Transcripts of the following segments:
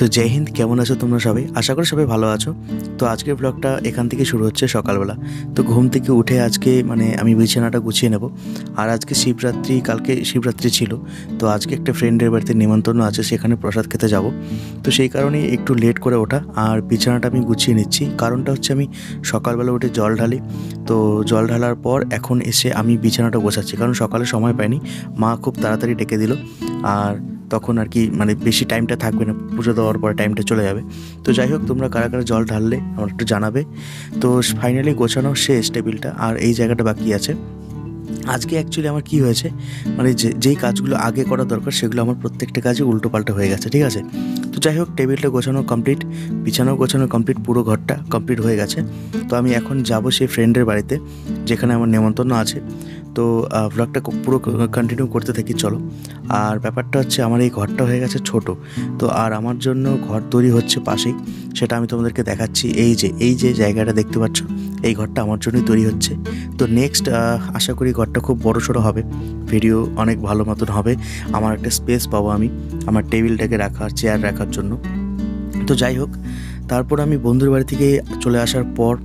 তো জয় হিন্দ, কেমন আছো তোমরা সবাই? আশা করি সবাই ভালো আছো। তো আজকের ব্লগটা এখান থেকে শুরু হচ্ছে সকালবেলা। তো ঘুম থেকে উঠে আজকে আমি বিছানাটা গুছিয়ে নেব। আর আজকে শিবরাত্রি, কালকে শিবরাত্রি ছিল। তো আজকে একটা ফ্রেন্ডের বাড়িতে নিমন্ত্রণ আছে, সেখানে প্রসাদ খেতে যাব। তো সেই কারণেই একটু লেট করে ওঠা আর বিছানাটা আমি গুছিয়ে নিচ্ছি। কারণটা হচ্ছে আমি সকালবেলা উঠে জল ঢালি। তো জল ঢালার পর এখন এসে আমি বিছানাটা গোছাচ্ছি, কারণ সকালে সময় পাইনি। মা খুব তাড়াতাড়ি ডেকে দিল, আর তখন আর কি বেশি টাইমটা থাকবে না, পুজো দেওয়ার পরে টাইমটা চলে যাবে। তো যাই হোক, তোমরা কারা কারা জল ঢাললে আমার একটু জানাবে। তো ফাইনালি গোছানো শেষ টেবিলটা, আর এই জায়গাটা বাকি আছে। আজকে অ্যাকচুয়ালি আমার কী হয়েছে, যেই কাজগুলো আগে করা দরকার সেগুলো আমার প্রত্যেকটা কাজে উল্টোপাল্টা হয়ে গেছে, ঠিক আছে। তো যাই হোক, টেবিলটা গোছানো কমপ্লিট, বিছানাও গোছানো কমপ্লিট, পুরো ঘরটা কমপ্লিট হয়ে গেছে। তো আমি এখন যাব সেই ফ্রেন্ডের বাড়িতে, যেখানে আমার নেমন্তন্ন আছে। তো ব্লগটা পুরো কন্টিনিউ করতে থাকি, চলো। আর ব্যাপারটা হচ্ছে, আমার এই ঘরটা হয়ে গেছে ছোট। তো আর আমার জন্য ঘর তৈরি হচ্ছে পাশেই, সেটা আমি তোমাদেরকে দেখাচ্ছি। এই যে জায়গাটা দেখতে পাচ্ছ, এই ঘরটা আমার জন্যই তৈরি হচ্ছে। তো নেক্সট আশা করি ঘরটা খুব বড়সড় হবে, ভিডিও অনেক ভালো মতন হবে। আমার একটা স্পেস পাবো আমি আমার টেবিলটাকে রাখার, চেয়ার রাখার জন্য। তো যাই হোক, তারপর আমি বন্ধুর বাড়ি থেকে চলে আসার পর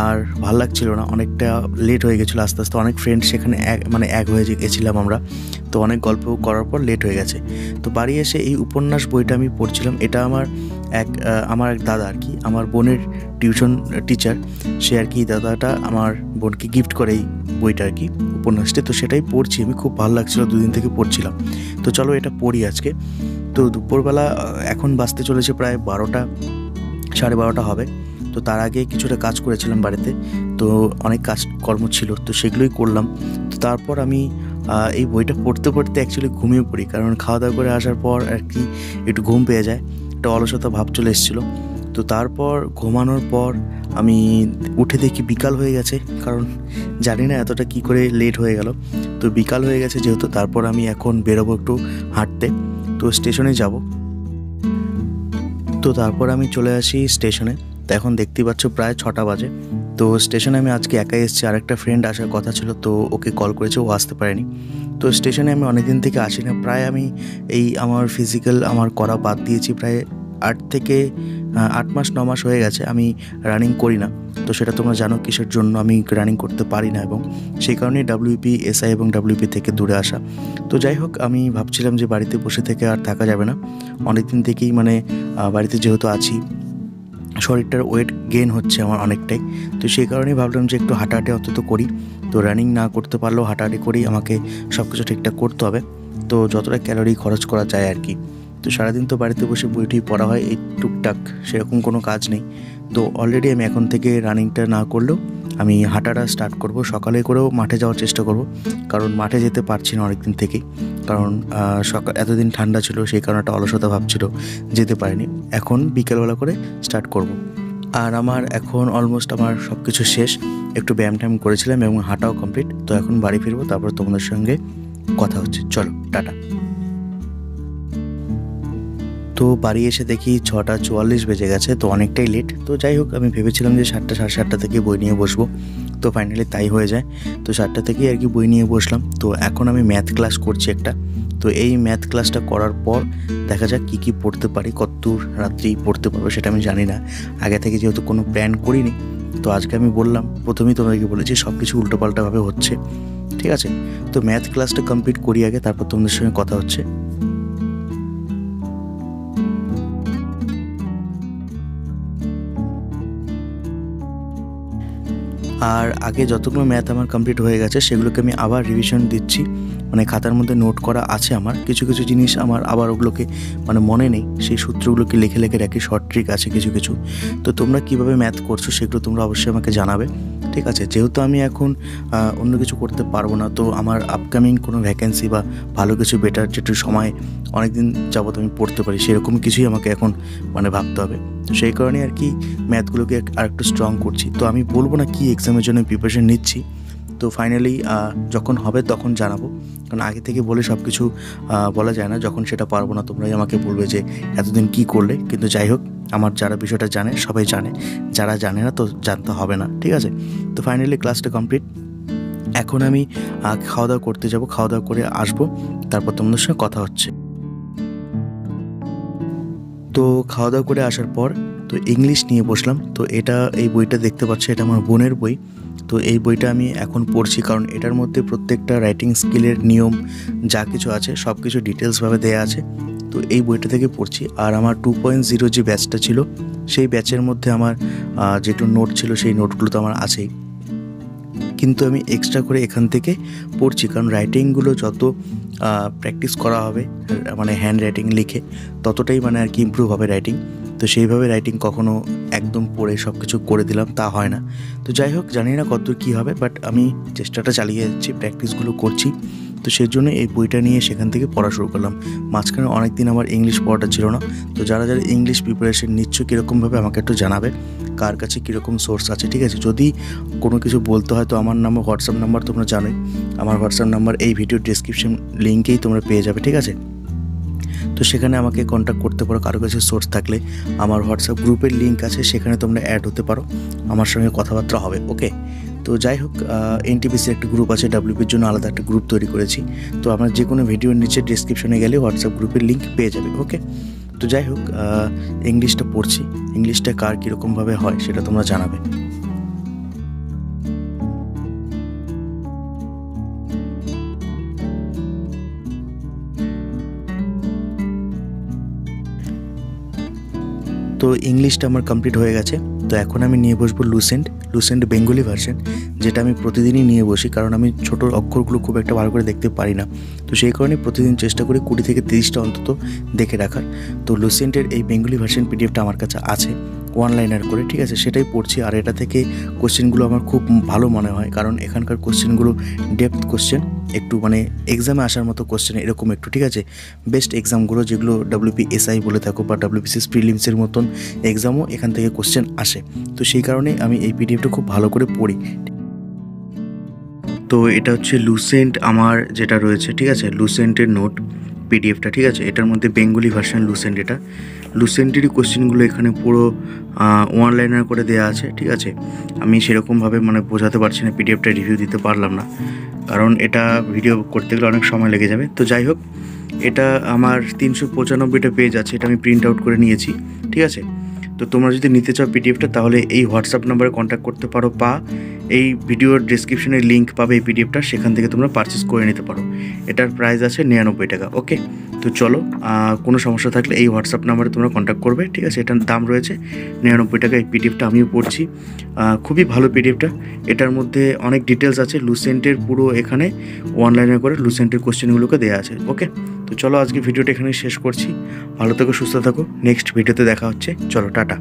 আর ভালো লাগছিল না, অনেকটা লেট হয়ে গেছিলো। আস্তে আস্তে অনেক ফ্রেন্ড সেখানে এক হয়ে গেছিলাম আমরা। তো অনেক গল্প করার পর লেট হয়ে গেছে। তো বাড়ি এসে এই উপন্যাস বইটা আমি পড়ছিলাম। এটা আমার এক দাদা আর কি, আমার বোনের টিউশন টিচার, সে আর কি দাদাটা আমার বোনকে গিফট করে এই বইটা আর কি, উপন্যাসটি। তো সেটাই পড়ছি আমি, খুব ভালো লাগছিলো, দুদিন থেকে পড়ছিলাম। তো চলো এটা পড়ি আজকে। তো দুপুরবেলা এখন বাজতে চলেছে প্রায় 12টা, 12:30 হবে। তো তার আগে কিছুটা কাজ করেছিলাম বাড়িতে, তো অনেক কাজকর্ম ছিল, তো সেগুলোই করলাম। তো তারপর আমি এই বইটা পড়তে পড়তে অ্যাকচুয়ালি ঘুমিয়ে পড়ি, কারণ খাওয়া দাওয়া করে আসার পর আর কি একটু ঘুম পেয়ে যায়, একটা অলসতা ভাব চলে এসেছিলো। তো তারপর ঘুমানোর পর আমি উঠে দেখি বিকাল হয়ে গেছে, কারণ জানি না এতটা কি করে লেট হয়ে গেল। তো বিকাল হয়ে গেছে যেহেতু, তারপর আমি এখন বেরোবো একটু হাঁটতে, তো স্টেশনে যাব। তো তারপর আমি চলে আসি স্টেশনে। তো এখন দেখতেই পাচ্ছ প্রায় 6টা বাজে। তো স্টেশনে আমি আজকে একাই এসেছি, আর একটা ফ্রেন্ড আসার কথা ছিল, তো ওকে কল করেছে, ও আসতে পারেনি। তো স্টেশনে আমি অনেকদিন থেকে আসি না, প্রায় আমি আমার ফিজিক্যাল করা বাদ দিয়েছি প্রায় 8 মাস 9 মাস হয়ে গেছে আমি রানিং করি না। তো সেটা তোমরা জানো কিসের জন্য আমি রানিং করতে পারি না, এবং সেই কারণেই WP SI এবং WP থেকে দূরে আসা। তো যাই হোক, আমি ভাবছিলাম যে বাড়িতে বসে থেকে আর থাকা যাবে না, অনেক দিন থেকেই বাড়িতে যেহেতু আছি, শরীরটার ওয়েট গেইন হচ্ছে আমার অনেকটাই। তো সেই কারণেই ভাবলাম যে একটু হাঁটাহাঁটি অন্তত করি। তো রানিং না করতে পারলেও হাঁটাহাঁটি করেই আমাকে সব কিছু ঠিকঠাক করতে হবে, তো যতটা ক্যালোরি খরচ করা যায় আর কি। তো সারাদিন তো বাড়িতে বসে বইটি পড়া হয়, এই টুকটাক, সেরকম কোনো কাজ নেই। তো অলরেডি আমি এখন থেকে রানিংটা না করলেও আমি হাঁটাটা স্টার্ট করব, সকালে করেও মাঠে যাওয়ার চেষ্টা করব, কারণ মাঠে যেতে পারছি না অনেক দিন থেকেই। কারণ এতদিন ঠান্ডা ছিল, সেই কারণে একটা অলসতা ভাবছিল, যেতে পারিনি। এখন বিকেলবেলা করে স্টার্ট করব। আর আমার এখন অলমোস্ট আমার সব কিছু শেষ, একটু ব্যায়াম ট্যায়াম করেছিলাম এবং হাঁটাও কমপ্লিট। তো এখন বাড়ি ফিরবো, তারপর তোমাদের সঙ্গে কথা হচ্ছে, চলো টাটা। তো বাড়ি এসে দেখি 6:44 বেজে গেছে, তো অনেকটাই লেট। তো যাই হোক, আমি ভেবেছিলাম যে 7টা 7:30 থেকে বই নিয়ে বসবো, তো ফাইনালি তাই হয়ে যায়। তো 7টা থেকেই আর কি বই নিয়ে বসলাম। তো এখন আমি ম্যাথ ক্লাস করছি একটা। তো এই ম্যাথ ক্লাসটা করার পর দেখা যাক কী পড়তে পারি, কতদূর রাত্রি পড়তে পারবো সেটা আমি জানি না, আগে থেকে যেহেতু কোনো প্ল্যান করিনি। তো আজকে আমি বললাম, প্রথমেই তোমাদেরকে বলেছি সব কিছু উল্টোপাল্টাভাবে হচ্ছে, ঠিক আছে। তো ম্যাথ ক্লাসটা কমপ্লিট করি আগে, তারপর তোমাদের সঙ্গে কথা হচ্ছে। আর আগে যতগুলো ম্যাথ আমার কমপ্লিট হয়ে গেছে সেগুলোকে আমি আবার রিভিশন দিচ্ছি, খাতার মধ্যে নোট করা আছে আমার কিছু কিছু জিনিস, আমার আবার ওগুলোকে মনে নেই, সেই সূত্রগুলোকে লিখে লিখে রাখি, শর্ট ট্রিক আছে কিছু কিছু। তো তোমরা কীভাবে ম্যাথ করছো সেগুলো তোমরা অবশ্যই আমাকে জানাবে, ঠিক আছে। যেহেতু আমি এখন অন্য কিছু করতে পারবো না, তো আমার আপকামিং কোনো ভ্যাকেন্সি বা ভালো কিছু বেটার, যেটু সময় অনেক দিন যাবত আমি পড়তে পারি, সেরকম কিছুই আমাকে এখন ভাবতে হবে। তো সেই কারণে আর কি ম্যাথগুলোকে আর একটু স্ট্রং করছি। তো আমি বলবো না কি এক্সামের জন্য প্রিপারেশন নিচ্ছি, তো ফাইনালি যখন হবে তখন জানাবো, কারণ আগে থেকে বলে সব কিছু বলা যায় না, যখন সেটা পারবো না তোমরাই আমাকে বলবে যে এতদিন কি করলে। কিন্তু যাই হোক, আমার যারা বিষয়টা জানে সবাই জানে, যারা জানে না তো জানতে হবে না, ঠিক আছে। তো ফাইনালি ক্লাসটা কমপ্লিট, এখন আমি খাওয়া দাওয়া করতে যাব, খাওয়া দাওয়া করে আসবো, তারপর তোমাদের সঙ্গে কথা হচ্ছে। তো খাওয়া দাওয়া করে আসার পর তো ইংলিশ নিয়ে বসলাম। তো এই বইটা দেখতে পাচ্ছ, এটা আমার বোনের বই। তো এই বইটা আমি এখন পড়ছি, কারণ এটার মধ্যে প্রত্যেকটা রাইটিং স্কিলের নিয়ম যা কিছু আছে সব কিছু ডিটেলসভাবে দেওয়া আছে। তো এই বইটা থেকে পড়ছি। আর আমার 2.0 যে ব্যাচটা ছিল সেই ব্যাচের মধ্যে আমার যেগুলো নোট ছিল সেই নোটগুলো তো আমার আছেই, কিন্তু আমি এক্সট্রা করে এখান থেকে পড়ছি, কারণ রাইটিংগুলো যত প্র্যাকটিস করা হবে, মানে হ্যান্ড রাইটিং লিখে, ততটাই মানে আর কি ইমপ্রুভ হবে রাইটিং। তো সেইভাবে রাইটিং কখনো একদম পড়ে সব কিছু করে দিলাম তা হয় না। তো যাই হোক, জানি না কতদূর কী হবে, বাট আমি চেষ্টাটা চালিয়ে যাচ্ছি, প্র্যাকটিসগুলো করছি। তো সেই জন্য এই বইটা নিয়ে সেখান থেকে পড়া শুরু করলাম। মাঝখানে অনেক দিন আমার ইংলিশ পড়াটা ছিল না। তো যারা যারা ইংলিশ প্রিপারেশন নিচ্ছ কীরকমভাবে আমাকে একটু জানাবে, কার কাছে কীরকম সোর্স আছে, ঠিক আছে? যদি কোনো কিছু বলতে হয় তো আমার হোয়াটসঅ্যাপ নাম্বার তোমরা জানোই, আমার হোয়াটসঅ্যাপ নাম্বার এই ভিডিওর ডেসক্রিপশন লিঙ্কেই তোমরা পেয়ে যাবে, ঠিক আছে? তো সেখানে আমাকে কন্ট্যাক্ট করতে পারো। কারো কাছে সোর্স থাকলে আমার হোয়াটসঅ্যাপ গ্রুপের লিঙ্ক আছে, সেখানে তোমরা অ্যাড হতে পারো, আমার সঙ্গে কথাবার্তা হবে। ওকে, তো যাই হোক, এনটিপিসির একটা গ্রুপ আছে, ডাব্লিউপির জন্য আলাদা একটা গ্রুপ তৈরি করেছি। তো আমরা যে কোনো ভিডিওর নিচে ডেসক্রিপশনে গেলে হোয়াটসঅ্যাপ গ্রুপের লিঙ্ক পেয়ে যাবে। ওকে, তো যাই হোক, ইংলিশটা পড়ছি। ইংলিশটা কার কীরকমভাবে হয় সেটা তোমরা জানাবে। তো ইংলিশটা আমার কমপ্লিট হয়ে গেছে। তো এখন আমি নিয়ে বসবো লুসেন্ট বেঙ্গলি ভার্সন, যেটা আমি প্রতিদিনই নিয়ে বসি, কারণ আমি ছোটো অক্ষরগুলো খুব একটা ভালো করে দেখতে পারি না। তো সেই কারণে প্রতিদিন চেষ্টা করি 20 থেকে 30টা অন্তত দেখে রাখার। তো লুসেন্টের এই বেঙ্গলি ভার্সন পিডিএফটা আমার কাছে আছে, ওয়ান লাইনার করে, ঠিক আছে? সেটাই পড়ছি। আর এটা থেকে কোশ্চেনগুলো আমার খুব ভালো মনে হয়, কারণ এখানকার কোশ্চেনগুলো ডেপথ কোশ্চেন, একটু মানে এক্সামে আসার মতো কোশ্চেন এরকম একটু, ঠিক আছে? বেস্ট এক্সামগুলো যেগুলো WPSI বলে থাকো বা WBCS প্রিলিমসের মতন এক্সামও এখান থেকে কোশ্চেন আসে। তো সেই কারণে আমি এই পিডিএফটা খুব ভালো করে পড়ি। তো এটা হচ্ছে লুসেন্ট আমার যেটা রয়েছে, ঠিক আছে? লুসেন্টের নোট পিডিএফটা, ঠিক আছে? এটার মধ্যে বেঙ্গলি ভার্সন লুসেন্ট। এটা লুসেন্টেরই কোশ্চেনগুলো এখানে পুরো ওয়ান লাইনার করে দেওয়া আছে, ঠিক আছে? আমি সেরকমভাবে মানে বোঝাতে পারছি না, পিডিএফটা রিভিউ দিতে পারলাম না, কারণ এটা ভিডিও করতে গেলে অনেক সময় লেগে যাবে। তো যাই হোক, এটা আমার 395টা পেজ আছে, এটা আমি প্রিন্ট আউট করে নিয়েছি, ঠিক আছে? তো তোমরা যদি নিতে চাও পিডিএফটা, তাহলে এই হোয়াটসঅ্যাপ নাম্বারে কন্ট্যাক্ট করতে পারো, বা এই ভিডিওর ডেসক্রিপশনে লিঙ্ক পাবে এই পিডিএফটা, সেখান থেকে তোমরা পারচেস করে নিতে পারো। এটার প্রাইস আছে 99 টাকা। ওকে, তো চলো, কোনো সমস্যা থাকলে এই হোয়াটসঅ্যাপ নাম্বারে তোমরা কন্ট্যাক্ট করবে, ঠিক আছে? এটার দাম রয়েছে 99 টাকা। এই পিডিএফটা আমিও পড়ছি, খুবই ভালো পিডিএফটা। এটার মধ্যে অনেক ডিটেলস আছে, লুসেন্টের পুরো এখানে ওয়ান লাইনার করে লুসেন্টের কোশ্চেনগুলোকে দেওয়া আছে। ওকে, তো চলো আজকে ভিডিওটা এখানে শেষ করছি। ভালো থাকো, সুস্থ থাকো, নেক্সট ভিডিওতে দেখা হচ্ছে। চলো, টাটা।